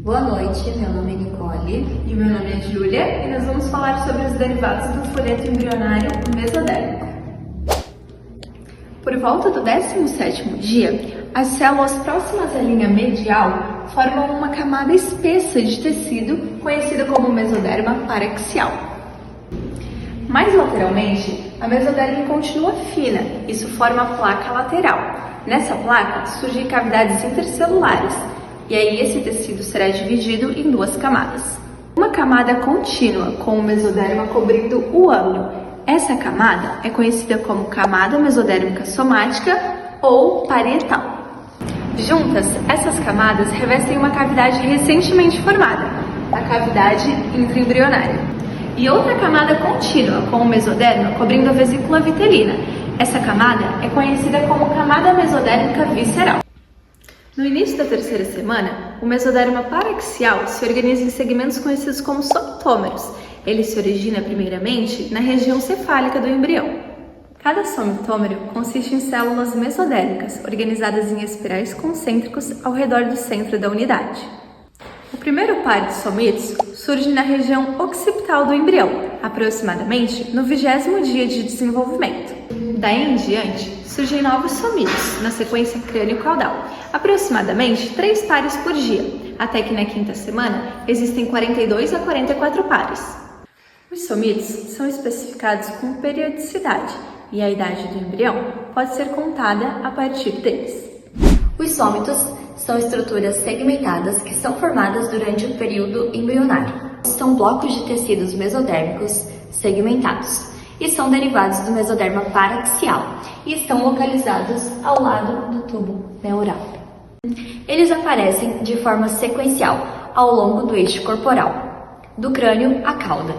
Boa noite, meu nome é Nicole. E meu nome é Júlia, e nós vamos falar sobre os derivados do folheto embrionário mesodérmico. Por volta do 17º dia, as células próximas à linha medial formam uma camada espessa de tecido conhecida como mesoderma paraxial. Mais lateralmente, a mesoderma continua fina, isso forma a placa lateral. Nessa placa surgem cavidades intercelulares, e aí esse tecido será dividido em duas camadas. Uma camada contínua, com o mesoderma cobrindo o âmago. Essa camada é conhecida como camada mesodérmica somática ou parietal. Juntas, essas camadas revestem uma cavidade recentemente formada, a cavidade intraembrionária. E outra camada contínua, com o mesoderma cobrindo a vesícula vitelina. Essa camada é conhecida como camada mesodérmica visceral. No início da terceira semana, o mesoderma paraxial se organiza em segmentos conhecidos como somitômeros. Ele se origina primeiramente na região cefálica do embrião. Cada somitômero consiste em células mesodérmicas, organizadas em espirais concêntricos ao redor do centro da unidade. O primeiro par de somitos surge na região occipital do embrião, aproximadamente no 20º dia de desenvolvimento. Daí em diante, surgem novos somitos, na sequência crânio-caudal, aproximadamente 3 pares por dia, até que na 5ª semana existem 42 a 44 pares. Os somitos são especificados com periodicidade e a idade do embrião pode ser contada a partir deles. Os sômitos são estruturas segmentadas que são formadas durante o período embrionário. São blocos de tecidos mesodérmicos segmentados e são derivados do mesoderma paraxial e estão localizados ao lado do tubo neural. Eles aparecem de forma sequencial ao longo do eixo corporal, do crânio à cauda.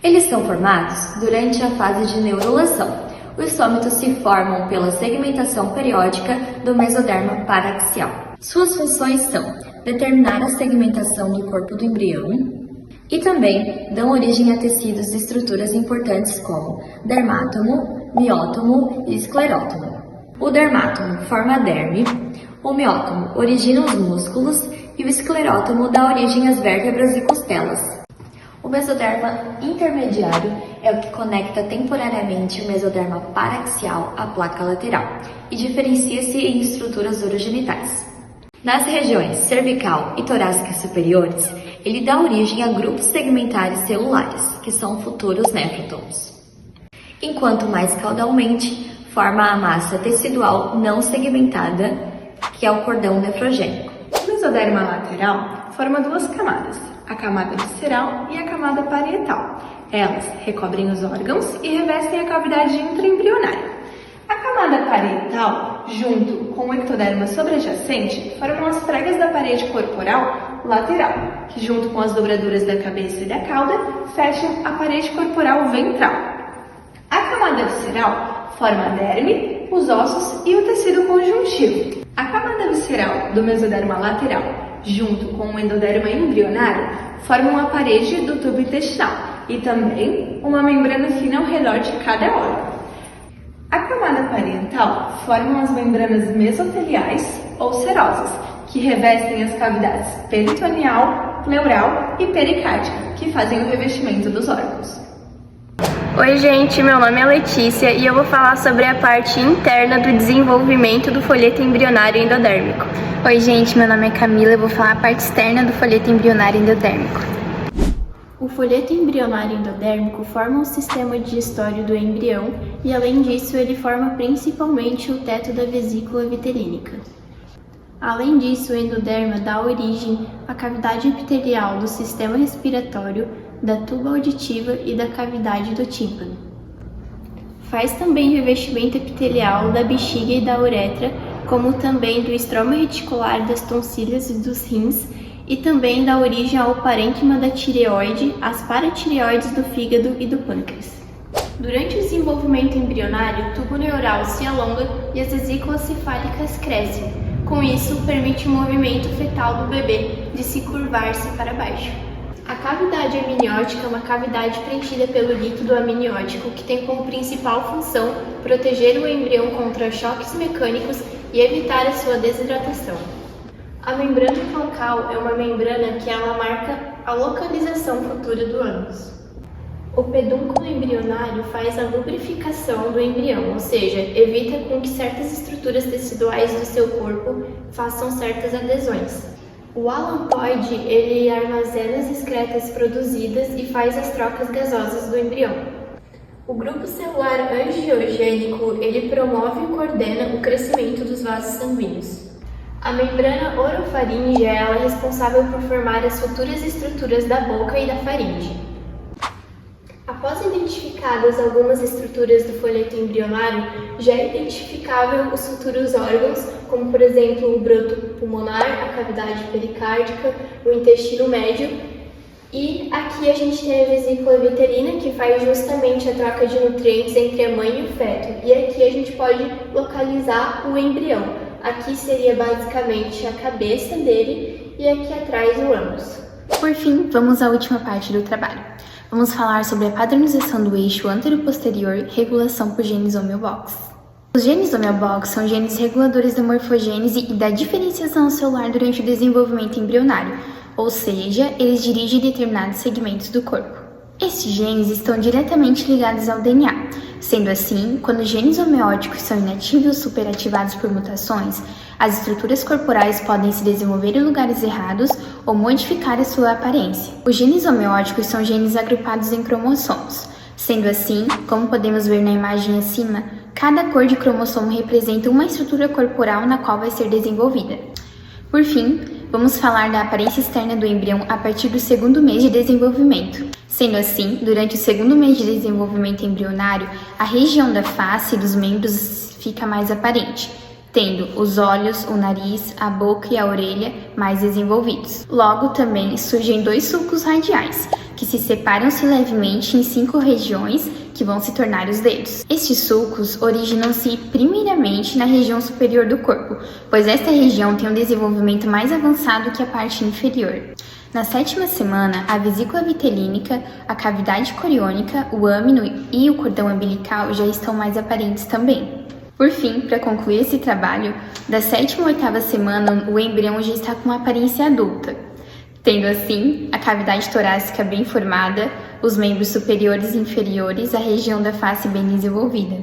Eles são formados durante a fase de neurulação. Os sômitos se formam pela segmentação periódica do mesoderma paraxial. Suas funções são determinar a segmentação do corpo do embrião e também dão origem a tecidos e estruturas importantes como dermátomo, miótomo e esclerótomo. O dermátomo forma a derme, o miótomo origina os músculos e o esclerótomo dá origem às vértebras e costelas. O mesoderma intermediário é o que conecta temporariamente o mesoderma paraxial à placa lateral e diferencia-se em estruturas urogenitais. Nas regiões cervical e torácica superiores, ele dá origem a grupos segmentares celulares, que são futuros nefrótomos. Enquanto mais caudalmente, forma a massa tecidual não segmentada, que é o cordão nefrogênico. O mesoderma lateral forma duas camadas, a camada visceral e a camada parietal. Elas recobrem os órgãos e revestem a cavidade intraembrionária. A camada parietal, junto com o ectoderma sobreadjacente, formam as pregas da parede corporal lateral, que junto com as dobraduras da cabeça e da cauda, fecham a parede corporal ventral. A camada visceral forma a derme, os ossos e o tecido conjuntivo. A camada visceral do mesoderma lateral, junto com o endoderma embrionário, formam a parede do tubo intestinal e também uma membrana fina ao redor de cada órgão. A camada parietal formam as membranas mesoteliais ou serosas, que revestem as cavidades peritoneal, pleural e pericárdica, que fazem o revestimento dos órgãos. Oi gente, meu nome é Letícia e eu vou falar sobre a parte interna do desenvolvimento do folheto embrionário endodérmico. Oi gente, meu nome é Camila e eu vou falar a parte externa do folheto embrionário endodérmico. O folheto embrionário endodérmico forma um sistema digestório do embrião e, além disso, ele forma principalmente o teto da vesícula vitelínica. Além disso, o endoderma dá origem à cavidade epitelial do sistema respiratório, da tuba auditiva e da cavidade do tímpano. Faz também revestimento epitelial da bexiga e da uretra, como também do estroma reticular das tonsilhas e dos rins, e também dá origem ao parênquima da tireoide, às paratireoides do fígado e do pâncreas. Durante o desenvolvimento embrionário, o tubo neural se alonga e as vesículas cefálicas crescem. Com isso, permite o movimento fetal do bebê de se curvar-se para baixo. A cavidade amniótica é uma cavidade preenchida pelo líquido amniótico que tem como principal função proteger o embrião contra choques mecânicos e evitar a sua desidratação. A membrana cloacal é uma membrana que ela marca a localização futura do ânus. O pedúnculo embrionário faz a lubrificação do embrião, ou seja, evita com que certas estruturas teciduais do seu corpo façam certas adesões. O alantoide, ele armazena as excretas produzidas e faz as trocas gasosas do embrião. O grupo celular angiogênico, ele promove e coordena o crescimento dos vasos sanguíneos. A membrana orofaríngea ela é responsável por formar as futuras estruturas da boca e da faringe. Após identificadas algumas estruturas do folheto embrionário, já é identificável os futuros órgãos, como por exemplo o broto pulmonar, a cavidade pericárdica, o intestino médio. E aqui a gente tem a vesícula vitelina, que faz justamente a troca de nutrientes entre a mãe e o feto. E aqui a gente pode localizar o embrião. Aqui seria basicamente a cabeça dele e aqui atrás o ânus. Por fim, vamos à última parte do trabalho. Vamos falar sobre a padronização do eixo antero-posterior, regulação por genes homeobox. Os genes homeobox são genes reguladores da morfogênese e da diferenciação celular durante o desenvolvimento embrionário, ou seja, eles dirigem determinados segmentos do corpo. Estes genes estão diretamente ligados ao DNA. Sendo assim, quando genes homeóticos são inativos ou superativados por mutações, as estruturas corporais podem se desenvolver em lugares errados ou modificar a sua aparência. Os genes homeóticos são genes agrupados em cromossomos. Sendo assim, como podemos ver na imagem acima, cada cor de cromossomo representa uma estrutura corporal na qual vai ser desenvolvida. Por fim, vamos falar da aparência externa do embrião a partir do segundo mês de desenvolvimento. Sendo assim, durante o segundo mês de desenvolvimento embrionário, a região da face e dos membros fica mais aparente, tendo os olhos, o nariz, a boca e a orelha mais desenvolvidos. Logo, também surgem 2 sulcos radiais, que se separam-se levemente em 5 regiões, que vão se tornar os dedos. Estes sulcos originam-se primeiramente na região superior do corpo, pois esta região tem um desenvolvimento mais avançado que a parte inferior. Na 7ª semana, a vesícula vitelínica, a cavidade coriônica, o âmino e o cordão umbilical já estão mais aparentes também. Por fim, para concluir esse trabalho, da 7ª à 8ª semana, o embrião já está com uma aparência adulta, tendo assim a cavidade torácica bem formada, os membros superiores e inferiores, a região da face bem desenvolvida.